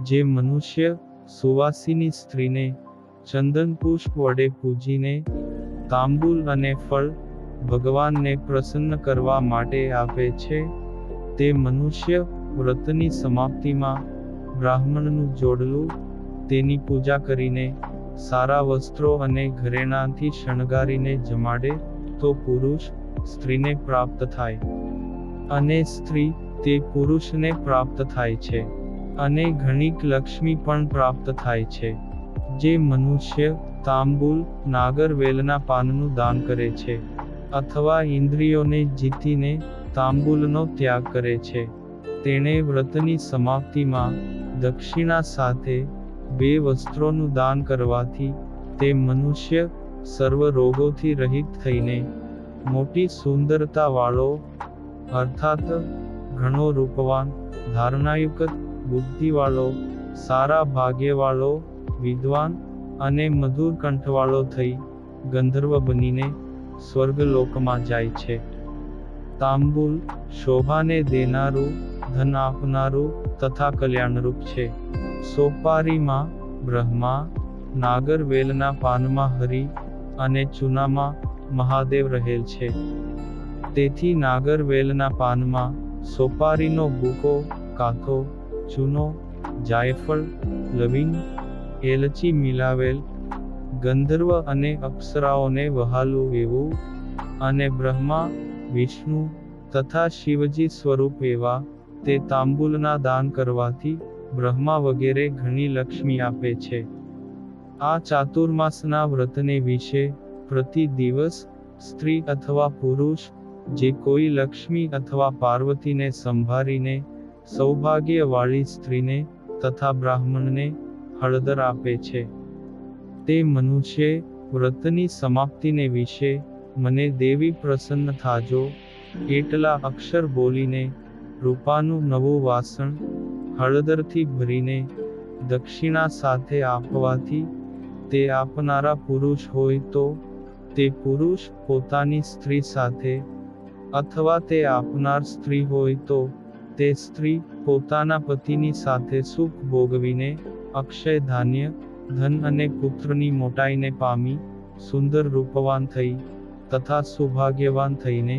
જે મનુષ્ય સુવાસિની સ્ત્રીને ચંદન પુષ્પ વડે પૂજીને તાંબૂલ અને ફળ ભગવાનને પ્રસન્ન કરવા માટે આપે છે, તે મનુષ્ય વ્રતની સમાપ્તિમાં બ્રાહ્મણનું જોડલું તેની પૂજા કરીને સારા વસ્ત્રો અને ઘરેણાંથી શણગારીને જમાડે તો પુરુષ સ્ત્રીને પ્રાપ્ત થાય. અને સ્ત્રી તે પુરુષને પ્રાપ્ત થાય છે, અને ઘણીક લક્ષ્મી પણ પ્રાપ્ત થાય છે. જે મનુષ્ય તાંબૂલ નાગરવેલના પાનનું દાન કરે છે, અથવા ઇન્દ્રિયોને જીતીને તાંબૂલનો ત્યાગ કરે છે, તેણે વ્રતની સમાપ્તિમાં દક્ષિણા સાથે 2 વસ્ત્રોનું દાન કરવાથી તે મનુષ્ય સર્વ રોગોથી રહિત થઈને મોટી સુંદરતાવાળો, અર્થાત ઘણો રૂપવાન, ધારણાયુક્ત, બુદ્ધિવાળો, સારા ભાગ્યવાળો, વિદ્વાન અને મધુર કંઠવાળો થઈ ગંધર્વ બનીને સ્વર્ગલોકમાં જાય છે. તાંબૂલ શોભાને દેનારું, ધન આપનારું તથા કલ્યાણરૂપ છે. સોપારીમાં બ્રહ્મા, નાગરવેલના પાનમાં હરિ અને ચૂનામાં મહાદેવ રહેલ છે. તેથી નાગરવેલના પાનમાં સોપારીનો ભૂકો, કાથો, ચૂનો, જાયફળ, લવિંગ, એલચી મિલાવેલ, ગંધર્વ અને અપ્સરાઓને વહાલું એવું, અને બ્રહ્મા, વિષ્ણુ તથા શિવજી સ્વરૂપ એવા તે તાંબૂલના દાન કરવાથી બ્રહ્મા વગેરે ઘણી લક્ષ્મી આપે છે. આ ચાતુર્માસના વ્રતને વિશે પ્રતિ દિવસ સ્ત્રી અથવા પુરુષ જે કોઈ લક્ષ્મી અથવા પાર્વતીને સંભાળીને સૌભાગ્યવાળી સ્ત્રીને તથા બ્રાહ્મણને હળદર આપે છે, તે મનુષ્ય વ્રતની સમાપ્તિને વિશે મને દેવી પ્રસન્ન થાજો એટલા અક્ષર બોલીને રૂપાનું નવું વાસણ હળદરથી ભરીને દક્ષિણા સાથે આપવાથી તે આપનારા પુરુષ હોય તો તે પુરુષ પોતાની સ્ત્રી સાથે, અથવા તે આપનાર સ્ત્રી હોય તો તે સ્ત્રી પોતાના પતિની સાથે સુખ ભોગવીને અક્ષય ધાન્ય, ધન અને પુત્રની મોટાઈને પામી સુંદર રૂપવાન થઈ તથા સૌભાગ્યવાન થઈને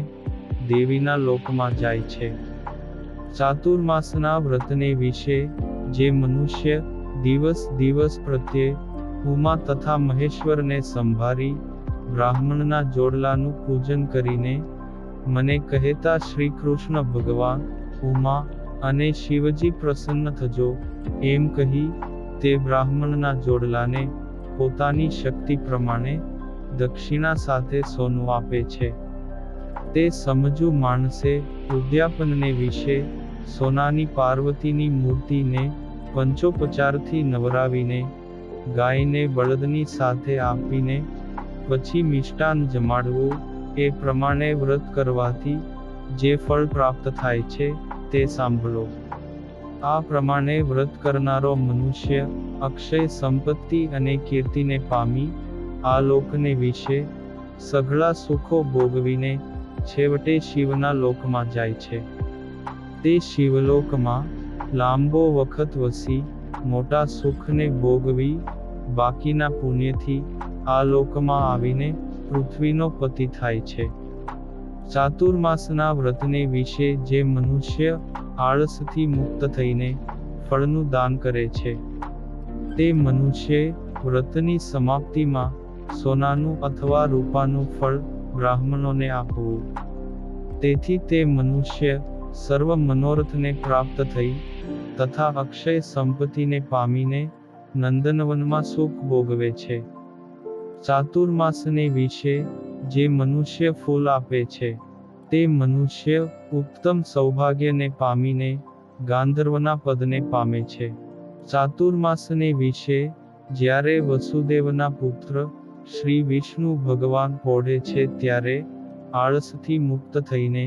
દેવીના લોકમાં જાય છે. ચાતુર્માસના વ્રતને વિશે જે મનુષ્ય દિવસ પ્રત્યે ઉમા તથા મહેશ્વરને સંભાળી બ્રાહ્મણના જોડલાનું પૂજન કરીને મને કહેતા શ્રી કૃષ્ણ ભગવાન, ઉમા અને શિવજી પ્રસન્ન થજો એમ કહી તે બ્રાહ્મણના જોડલાને પોતાની શક્તિ પ્રમાણે દક્ષિણા સાથે સોનું આપે છે. તે સમજુ માણસે ઉદ્યાપનને વિશે સોનાની પાર્વતીની મૂર્તિને પંચોપચારથી નવરાવીને ગાયને બળદની સાથે આપીને પછી મિષ્ટાન જમાડવું, એ પ્રમાણે વ્રત કરવાથી જે ફળ પ્રાપ્ત થાય છે તે સાંભળો. આ પ્રમાણે વ્રત કરનારો મનુષ્ય અક્ષય સંપત્તિ અને કીર્તિને પામી આ લોકને વિશે સઘળા સુખો ભોગવીને છેવટે શિવના લોકમાં જાય છે. તે શિવલોકમાં લાંબો વખત વસી મોટા સુખને ભોગવી બાકીના પુણ્યથી આ લોકમાં આવીને પૃથ્વીનો પતિ થાય છે. ચાતુર્માસના વ્રતને વિશે જે મનુષ્ય આળસથી મુક્ત થઈને ફળનું દાન કરે છે, તે મનુષ્ય વ્રતની સમાપ્તિમાં સોનાનું અથવા રૂપાનું ફળ બ્રાહ્મણોને આપવું. તેથી તે મનુષ્ય સર્વ મનોરથને પ્રાપ્ત થઈ તથા અક્ષય સંપત્તિને પામીને નંદનવનમાં સુખ ભોગવે છે. ચાતુર્માસને વિશે જે મનુષ્ય ફૂલ આપે છે, તે મનુષ્ય ઉત્તમ સૌભાગ્યને પામીને ગાંધર્વના પદને પામે છે. ચાતુર્માસને વિશે જ્યારે વસુદેવના પુત્ર શ્રી વિષ્ણુ ભગવાન પોઢે છે ત્યારે આળસથી મુક્ત થઈને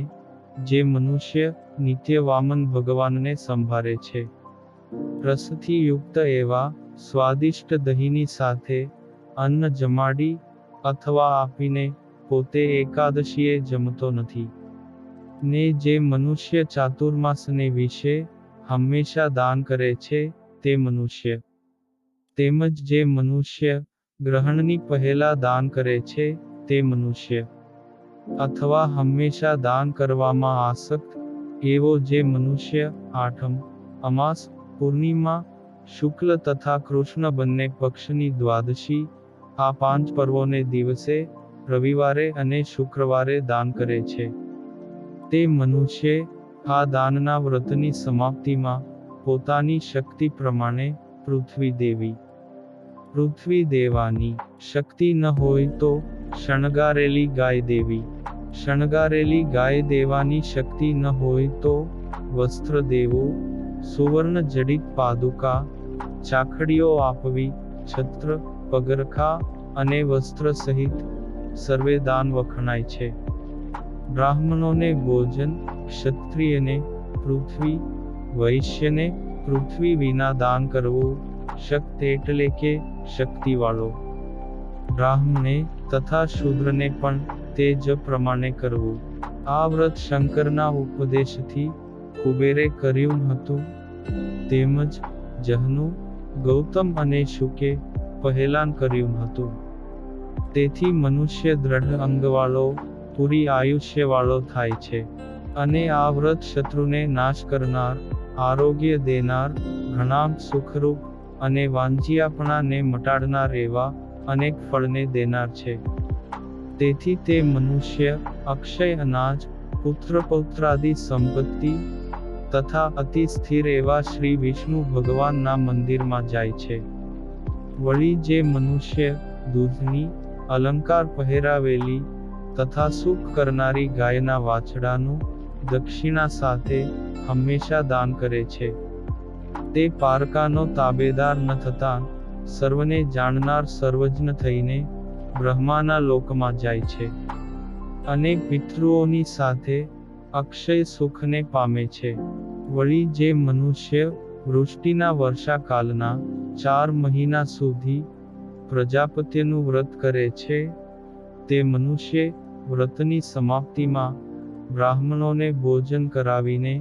જે મનુષ્ય નિત્ય વામન ભગવાનને સંભાળે છે, રસથી યુક્ત એવા સ્વાદિષ્ટ દહીંની સાથે અન્ન જમાડી અથવા આપીને પોતે એકાદશીએ જમતો નથી, ને જે મનુષ્ય ચાતુર્માસને વિશે હંમેશા દાન કરે છે તે મનુષ્ય, તેમજ જે મનુષ્ય ગ્રહણની પહેલા દાન કરે છે તે મનુષ્ય, અથવા હંમેશા દાન કરવામાં આસક્ત એવો જે મનુષ્ય આઠમ, અમાસ, પૂર્ણિમા, શુક્લ તથા કૃષ્ણ બંને પક્ષની દ્વાદશી આ 5 પર્વોને દિવસે, રવિવારે અને શુક્રવારે દાન કરે છે, તે મનુષ્ય આ દાનના વ્રતની સમાપ્તિમાં પોતાની શક્તિ પ્રમાણે પૃથ્વી દેવાની શક્તિ ન હોય તો શણગારેલી ગાય દેવી, શણગારેલી ગાય દેવાની શક્તિ ન હોય તો વસ્ત્ર દેવું, સુવર્ણ જડિત પાદુકા, ચાખડીઓ આપવી, છત્ર, પગરખા અને વસ્ત્ર સહિત સર્વે દાન વખણાય છે. બ્રાહ્મણોને ભોજન, ક્ષત્રિયને પૃથ્વી, વૈશ્યને પૃથ્વી વિના દાન કરવું, શક્ત એટલે કે શક્તિવાળો બ્રાહ્મણે તથા શૂદ્રને પણ તે જ પ્રમાણે કરવું. આ વ્રત શંકરના ઉપદેશથી કુબેરે કર્યું હતું, તેમજ જહનુ, ગૌતમ અને શુકે પહેલાં કર્યું હતું. તેથી મનુષ્ય દ્રઢ અંગવાળો, પૂરી આયુષ્યવાળો થાય છે. અને આ વ્રત શત્રુને નાશ કરનાર, આરોગ્ય દેનાર, ઘણામ સુખરૂપ અને વાંજિયાપણાને મટાડનાર એવા અનેક ફળને દેનાર છે. તેથી તે મનુષ્ય અક્ષય અનાજ, પુત્ર પૌત્રાદિ સંપત્તિ તથા અતિ સ્થિર એવા શ્રી વિષ્ણુ ભગવાનના મંદિરમાં જાય છે. વળી જે મનુષ્ય દૂધની, અલંકાર પહેરાવેલી તથા સુખ કરનારી ગાયના વાછડાનું દક્ષિણા સાથે હંમેશા દાન કરે છે, તે પારકાનો તાબેદાર ન થતાં સર્વને જાણનાર સર્વજ્ઞ થઈને બ્રહ્માના લોકમાં જાય છે અને પિતૃઓની સાથે અક્ષય સુખને પામે છે. વળી જે મનુષ્ય વૃષ્ટિના વર્ષાકાલના 4 મહિના સુધી પ્રજાપત્યનું વ્રત કરે છે, તે મનુષ્ય વ્રતની સમાપ્તિમાં બ્રાહ્મણોને ભોજન કરાવીને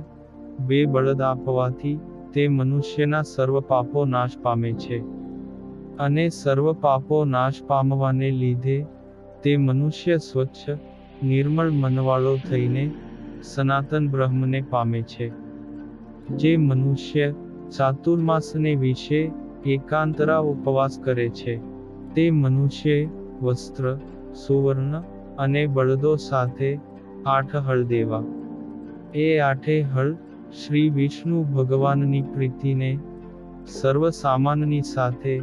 2 બળદ આપવાથી તે મનુષ્યના સર્વ પાપો નાશ પામે છે. અને સર્વ પાપો નાશ પામવાને લીધે તે મનુષ્ય સ્વચ્છ, નિર્મળ મનવાળો થઈને સનાતન બ્રહ્મને પામે છે. જે મનુષ્ય ચાતુર્માસને વિશે એકાંતરા ઉપવાસ કરે છે, તે મનુષ્ય વસ્ત્ર, સુવર્ણ અને બળદો સાથે 8 હળ દેવા. એ 8 હળ શ્રી વિષ્ણુ ભગવાનની પ્રીતિને સર્વ સામાનની સાથે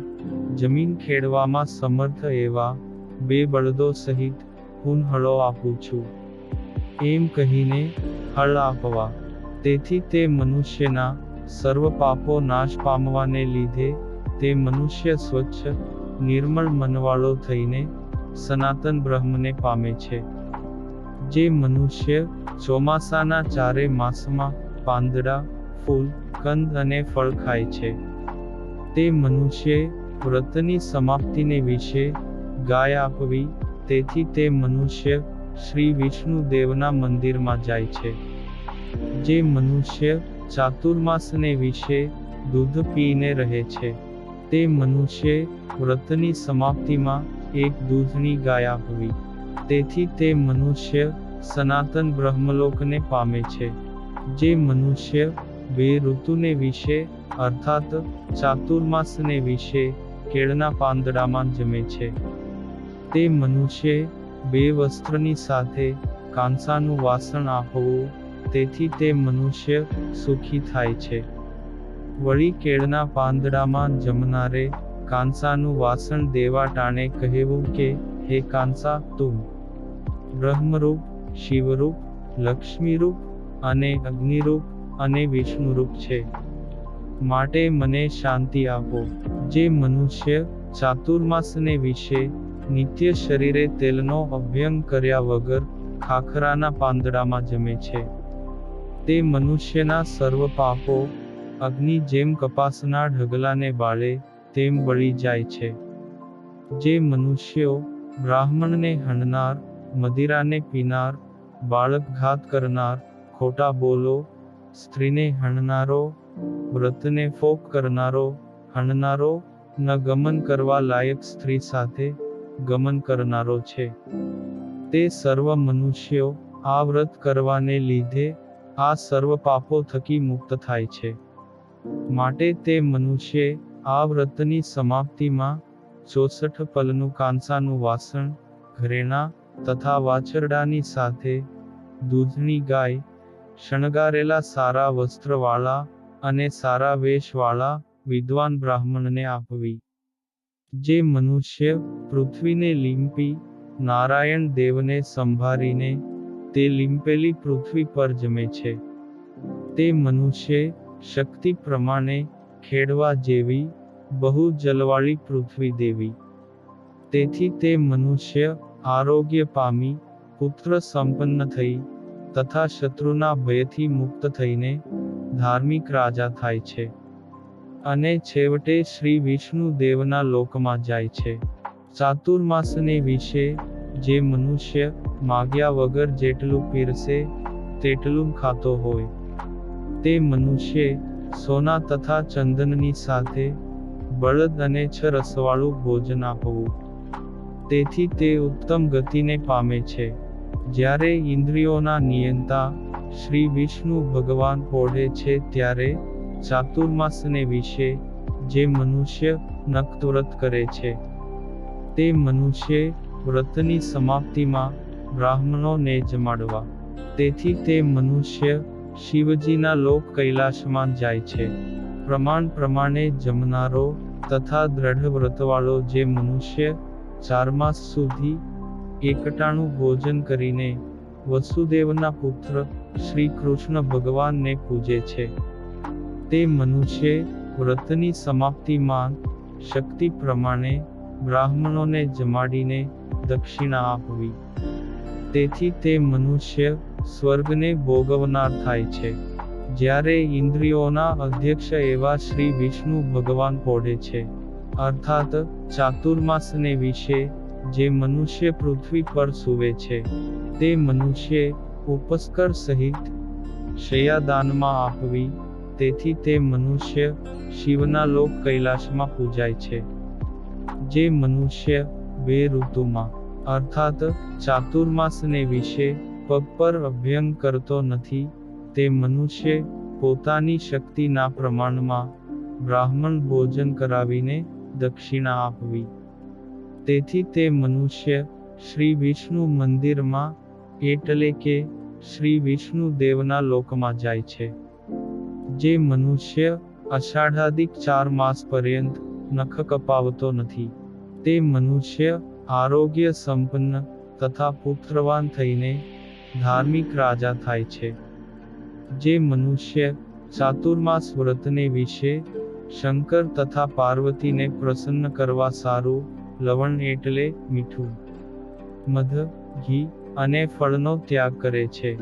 જમીન ખેડવામાં સમર્થ એવા 2 બળદો સહિત હું હળો આપું છું, એમ કહીને હળ આપવા. તેથી તે મનુષ્યના સર્વ પાપો નાશ પામવાને લીધે તે મનુષ્ય સ્વચ્છ, નિર્મળ મનવાળો થઈને સનાતન બ્રહ્મને પામે છે. જે મનુષ્ય ચોમાસાના 4 માસમાં પાંદડા, ફૂલ, કંદ અને ફળ ખાય છે, તે મનુષ્યે વ્રતની સમાપ્તિને વિશે ગાય આપવી. તેથી તે મનુષ્ય શ્રી વિષ્ણુ દેવના મંદિરમાં જાય છે. જે મનુષ્ય ચાતુર્માસને વિશે દૂધ પીને રહે છે, તે મનુષ્યે વ્રતની સમાપ્તિમાં 1 દૂધની ગાય આપવી. તેથી તે મનુષ્ય સનાતન બ્રહ્મલોકને પામે છે. જે મનુષ્ય 2 ઋતુને વિશે અર્થાત ચાતુર્માસને વિશે કેળના પાંદડામાં જમે છે, તે મનુષ્યે 2 વસ્ત્રની સાથે કાંસાનું વાસણ આપવું. તેથી તે મનુષ્ય સુખી થાય છે. વળી કેળના પાંદડામાં જમનારે કાંસાનું વાસણ દેવા ટાણે કહેવું કે, હે કાંસા, તું બ્રહ્મરૂપ, શિવરૂપ, લક્ષ્મીરૂપ અને અગ્નિરૂપ અને વિષ્ણુરૂપ છે, માટે મને શાંતિ આપો. જે મનુષ્ય ચાતુર્માસને વિશે નિત્ય શરીરે તેલનો અભ્યંગ કર્યા વગર ખાખરાના પાંદડામાં જમે છે, તે મનુષ્યના સર્વ પાપો અગ્નિ જેમ કપાસના ઢગલાને બાળે તેમ બળી જાય છે. જે મનુષ્યો બ્રાહ્મણને હણનાર, મદિરાને પીનાર, બાળકઘાત કરનાર, ખોટા બોલો, સ્ત્રીને હણનારો, વ્રતને ફોક કરનારો, હણનારો, ન ગમન કરવા લાયક સ્ત્રી સાથે ગમન કરનારો છે, તે સર્વ મનુષ્યો આ વ્રત કરવાને લીધે આ સર્વ પાપો થકી મુક્ત થાય છે. માટે તે મનુષ્યે આ વ્રતની સમાપ્તિમાં 64 પલનું કાંસાનું વાસણ, ઘરેણાં તથા વાછરડાની સાથે દૂધની ગાય શણગારેલા સારા વસ્ત્રવાળા અને સારા વેશવાળા વિદ્વાન બ્રાહ્મણને આપવી. જે મનુષ્ય પૃથ્વીને લીંપી નારાયણ દેવને સંભાળીને તે લીંપેલી પૃથ્વી પર જમે છે, તે મનુષ્ય શક્તિ પ્રમાણે ખેડવા જેવી બહુ જલવાળી પૃથ્વી દેવી. તેથી તે મનુષ્ય આરોગ્ય પામી પુત્ર સંપન્ન થઈ તથા શત્રુના ભયથી મુક્ત થઈને ધાર્મિક રાજા થાય છે અને છેવટે શ્રી વિષ્ણુ દેવના લોકમાં જાય છે. ચાતુર્માસને વિશે જે મનુષ્ય માગ્યા વગર જેટલું પીરસે તેટલું ખાતો હોય, તે મનુષ્ય સોના તથા ચંદનની સાથે બળદ અને રસવાળું ભોજન આપવું. તેથી તે ઉત્તમ ગતિને પામે છે. જ્યારે ઇન્દ્રિયોના નિયંતા શ્રી વિષ્ણુ ભગવાન પોઢે છે ત્યારે ચાતુર્માસને વિશે જે મનુષ્ય નક્તવ્રત કરે છે, તે મનુષ્ય વ્રતની સમાપ્તિમાં બ્રાહ્મણોને જમાડવા. તેથી તે મનુષ્ય શિવજીના લોક કૈલાસમાં જાય છે. પ્રમાણ પ્રમાણે જમનારો તથા દ્રઢ વ્રતવાળો જે મનુષ્ય 4 માસ સુધી એકટાણું ભોજન કરીને વસુદેવના પુત્ર શ્રી કૃષ્ણ ભગવાનને પૂજે છે, તે મનુષ્ય વ્રતની સમાપ્તિમાં શક્તિ પ્રમાણે બ્રાહ્મણોને જમાડીને દક્ષિણા આપવી. તેથી તે મનુષ્ય સ્વર્ગને ભોગવનાર થાય છે. જ્યારે ઇન્દ્રિયોના અધ્યક્ષ એવા શ્રી વિષ્ણુ ભગવાન પોઢે છે, અર્થાત ચાતુર્માસને વિશે જે મનુષ્ય પૃથ્વી પર સૂવે છે, તે મનુષ્ય ઉપસ્કર સહિત શય્યાદાનમાં આપવી. તેથી તે મનુષ્ય શિવના લોક કૈલાસમાં પૂજાય છે. જે મનુષ્ય 2 ઋતુમાં અર્થાત ચાતુર્માસને વિશે પગ પર અભ્યંગ કરતો નથી, તે મનુષ્ય પોતાની શક્તિના પ્રમાણમાં બ્રાહ્મણ ભોજન કરાવીને દક્ષિણા આપવી. તેથી તે મનુષ્ય શ્રી વિષ્ણુ મંદિરમાં એટલે કે શ્રી વિષ્ણુ દેવના લોકમાં જાય છે. જે મનુષ્ય અષાઢાદિક 4 માસ પર્યંત નખ કપાવતો નથી, તે મનુષ્ય આરોગ્ય સંપન્ન તથા પુત્રવાન થઈને ધાર્મિક રાજા થાય છે. જે મનુષ્ય ચાતુર્માસ વ્રતને વિશે શંકર તથા પાર્વતીને પ્રસન્ન કરવા સારું લવણ એટલે મીઠું, મધ, ઘી અને ફળનો ત્યાગ કરે છે,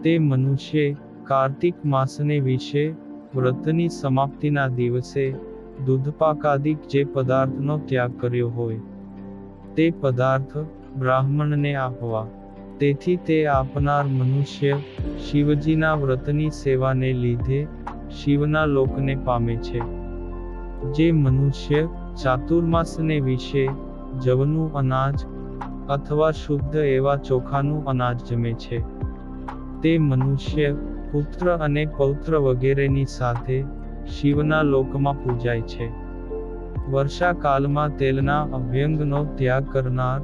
તે મનુષ્ય કાર્તિક માસને વિશે વ્રતની સમાપ્તિના દિવસે દૂધપાકાદિક જે પદાર્થનો ત્યાગ કર્યો હોય, તે પદાર્થ બ્રાહ્મણને આપવા. તેથી તે આપનાર મનુષ્ય શિવજીના વ્રતની સેવાને લીધે શિવના લોકને પામે છે. જે મનુષ્ય ચાતુર્માસને વિશે જવનું અનાજ અથવા શુદ્ધ એવા ચોખાનું અનાજ જમે છે, તે મનુષ્ય પુત્ર અને પૌત્ર વગેરેની સાથે શિવના લોકમાં પૂજાય છે. વર્ષાકાલમાં તેલના અભ્યંગનો ત્યાગ કરનાર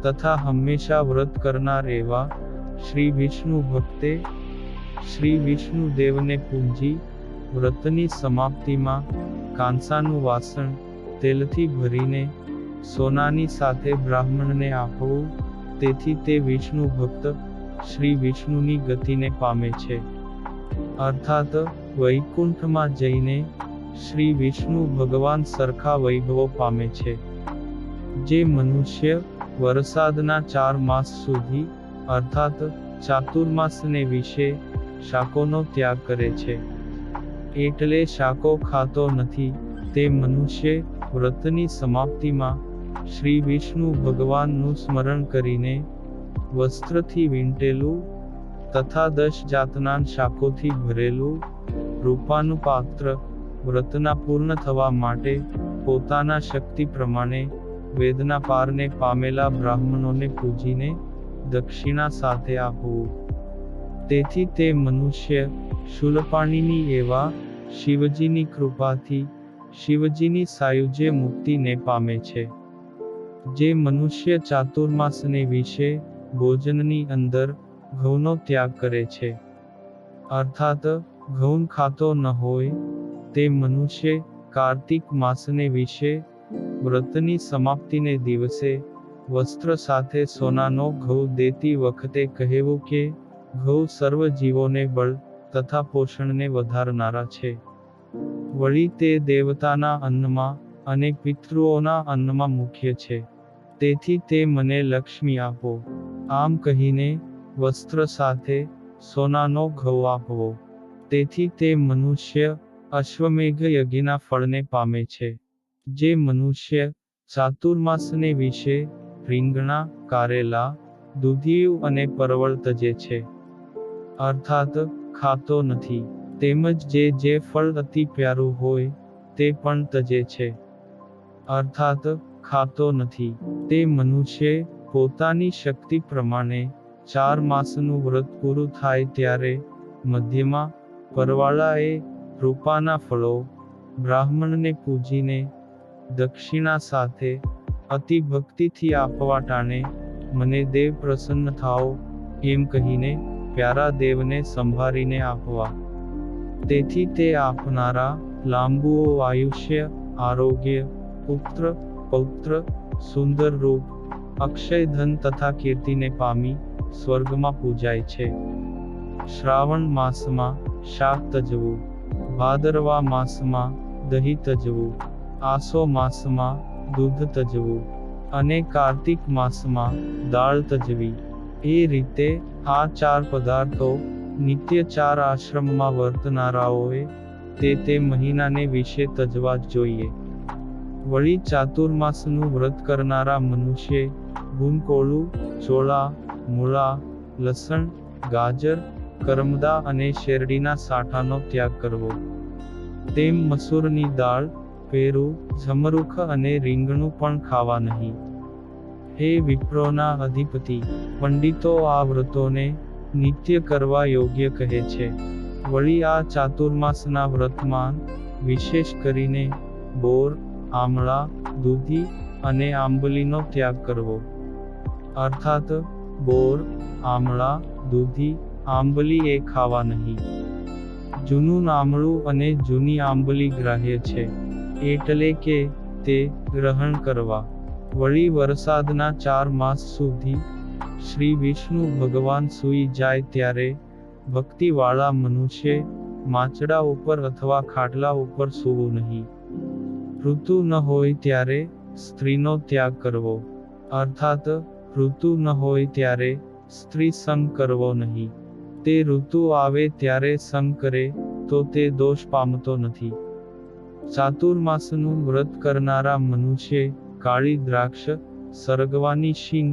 તથા હંમેશા વ્રત કરનાર એવા શ્રી વિષ્ણુ ભક્તે શ્રી વિષ્ણુ દેવને પૂજી વ્રતની સમાપ્તિમાં કાંસાનું વાસણ તેલથી ભરીને સોનાની સાથે બ્રાહ્મણને આપવું. તેથી તે વિષ્ણુ ભક્ત શ્રી વિષ્ણુની ગતિને પામે છે, અર્થાત વૈકુંઠમાં જઈને શ્રી વિષ્ણુ ભગવાન સરખા વૈભવો પામે છે. જે મનુષ્ય વરસાદના 4 માસ સુધી અર્થાત ચાતુર્માસને વિશે શાકોનો ત્યાગ કરે છે, એટલે શાકો ખાતો નથી, તે મનુષ્ય વ્રતની સમાપ્તિમાં શ્રી વિષ્ણુ ભગવાનનું સ્મરણ કરીને વસ્ત્રથી વીંટેલું તથા 10 જાતના શાકોથી ભરેલું રૂપાનું પાત્ર વ્રતના પૂર્ણ થવા માટે પોતાના શક્તિ પ્રમાણે વેદના પારને પામેલા બ્રાહ્મણોને પૂજીને દક્ષિણા સાથે આપવું. તેથી તે મનુષ્ય શૂલપાણીની એવા શિવજીની કૃપાથી શિવજીની સાયુજ્ય મુક્તિને પામે છે. જે મનુષ્ય ચાતુર્માસને વિશે ભોજનની અંદર ઘઉંનો ત્યાગ કરે છે, અર્થાત ઘઉં ખાતો ન હોય તે મનુષ્ય કાર્તિક માસને વિશે વ્રતની સમાપ્તિને દિવસે વસ્ત્ર સાથે સોનાનો ઘઉં દેતી વખતે કહેવું કે ઘઉં સર્વ જીવોને બળ તથા પોષણને વધારનારા છે. વળી તે દેવતાના અન્નમાં અને પિતૃઓના અન્નમાં મુખ્ય છે. તેથી તે મને લક્ષ્મી આપો. આમ કહીને વસ્ત્ર સાથે સોનાનો ઘઉં આપવો. તેથી તે મનુષ્ય અશ્વમેઘ યજ્ઞના ફળને પામે છે. જે મનુષ્ય ચાતુર્માસને વિશે રીંગણા, કારેલા, દૂધિયું અને પરવળ તજે છે, અર્થાત ખાતો નથી, તેમજ જે ફળ અતિ પ્યારું હોય તે પણ તજે છે, અર્થાત ખાતો નથી, તે મનુષ્ય પોતાની શક્તિ પ્રમાણે 4 માસનું વ્રત પૂરું થાય ત્યારે મધ્યમાં પરવાળાએ રૂપાના ફળો બ્રાહ્મણને પૂજીને દક્ષિણા સાથે અતિ ભક્તિથી આપવા ટાણે મને દેવ પ્રસન્ન થાઓ એમ કહીને પ્યારા દેવને સંભાળીને આપવા. તેથી તે આપનારા લાંબુઓ આયુષ્ય, આરોગ્ય, પુત્ર, પૌત્ર, સુંદર રૂપ, અક્ષય ધન તથા કીર્તિને પામી સ્વર્ગમાં પૂજાય છે. શ્રાવણ માસમાં શાક તજવું, ભાદરવા માસમાં દહીં તજવું, આસો માસમાં દૂધ તજવું અને કાર્તિક માસમાં દાળ તજવી. એ રીતે આ 4 પદાર્થો નિત્ય 4 આશ્રમમાં વર્તનારાઓએ તે મહિનાને વિશે તજવા જ જોઈએ. વળી ચાતુર્માસનું વ્રત કરનારા મનુષ્યે ગુંકોળું, ચોળા, મૂળા, લસણ, ગાજર, કરમદા અને શેરડીના સાઠાનો ત્યાગ કરવો. તેમ મસૂરની દાળ, પેરું, જમરૂખ અને રીંગણું પણ ખાવા નહીં. હે વિપ્રોના અધિપતિ, પંડિતો આ વ્રતોને નિત્ય કરવા યોગ્ય કહે છે. વળી આ ચાતુર્માસના વ્રતમાં વિશેષ કરીને બોર, આમળા, દૂધી અને આંબલીનો ત્યાગ કરવો. અર્થાત બોર, આમળા, દૂધી, આંબલી એ ખાવા નહીં. જૂનું આમળું અને જૂની આંબલી ગ્રાહ્ય છે, એટલે કે તે ગ્રહણ કરવા. વળી વરસાદના 4 માસ સુધી શ્રી વિષ્ણુ ભગવાન સૂઈ જાય ત્યારે ભક્તિવાળા મનુષ્ય માચડા ઉપર અથવા ખાટલા ઉપર સૂવું નહીં. ઋતુ ન હોય ત્યારે સ્ત્રીનો ત્યાગ કરવો. અર્થાત ઋતુ ન હોય ત્યારે સ્ત્રી સંગ કરવો નહીં. તે ઋતુ આવે ત્યારે સંગ કરે તો તે દોષ પામતો નથી. ચાતુર્માસનું વ્રત કરનારા મનુષ્ય કાળી દ્રાક્ષ, સરગવાની શીંગ,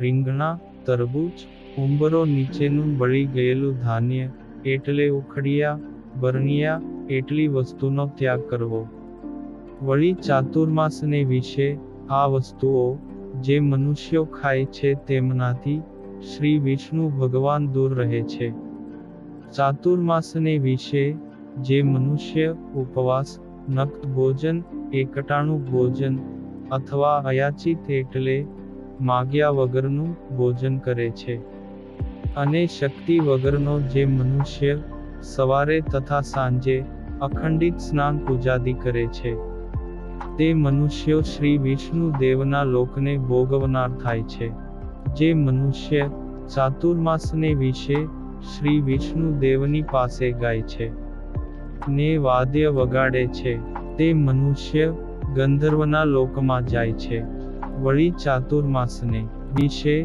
રીંગણા, તરબૂચ, ઉંબરો નીચેનું બળી ગયેલું ધાન્ય એટલે ઉખડિયા, બરણિયા એટલી વસ્તુનો ત્યાગ કરવો. વળી ચાતુર્માસને વિશે આ વસ્તુઓ જે મનુષ્યો ખાય છે તેમનાથી શ્રી વિષ્ણુ ભગવાન દૂર રહે છે. ચાતુર્માસને વિશે જે મનુષ્ય ઉપવાસ, નક્ત ભોજન, એકટાણું ભોજન અથવા અયાચિત એટલે માગ્યા વગરનું ભોજન કરે છે, અને શક્તિ વગરનો જે મનુષ્ય સવારે તથા સાંજે અખંડિત સ્નાન પૂજાદિ કરે છે, તે મનુષ્યો શ્રી વિષ્ણુ દેવના લોકને ભોગવનાર થાય છે. જે મનુષ્ય ચાતુર્માસને વિશે શ્રી વિષ્ણુ દેવની પાસે ગાય છે ને વાદ્ય વગાડે છે, તે મનુષ્ય ગંધર્વના લોકમાં જાય છે. વળી ચાતુર્માસને વિશે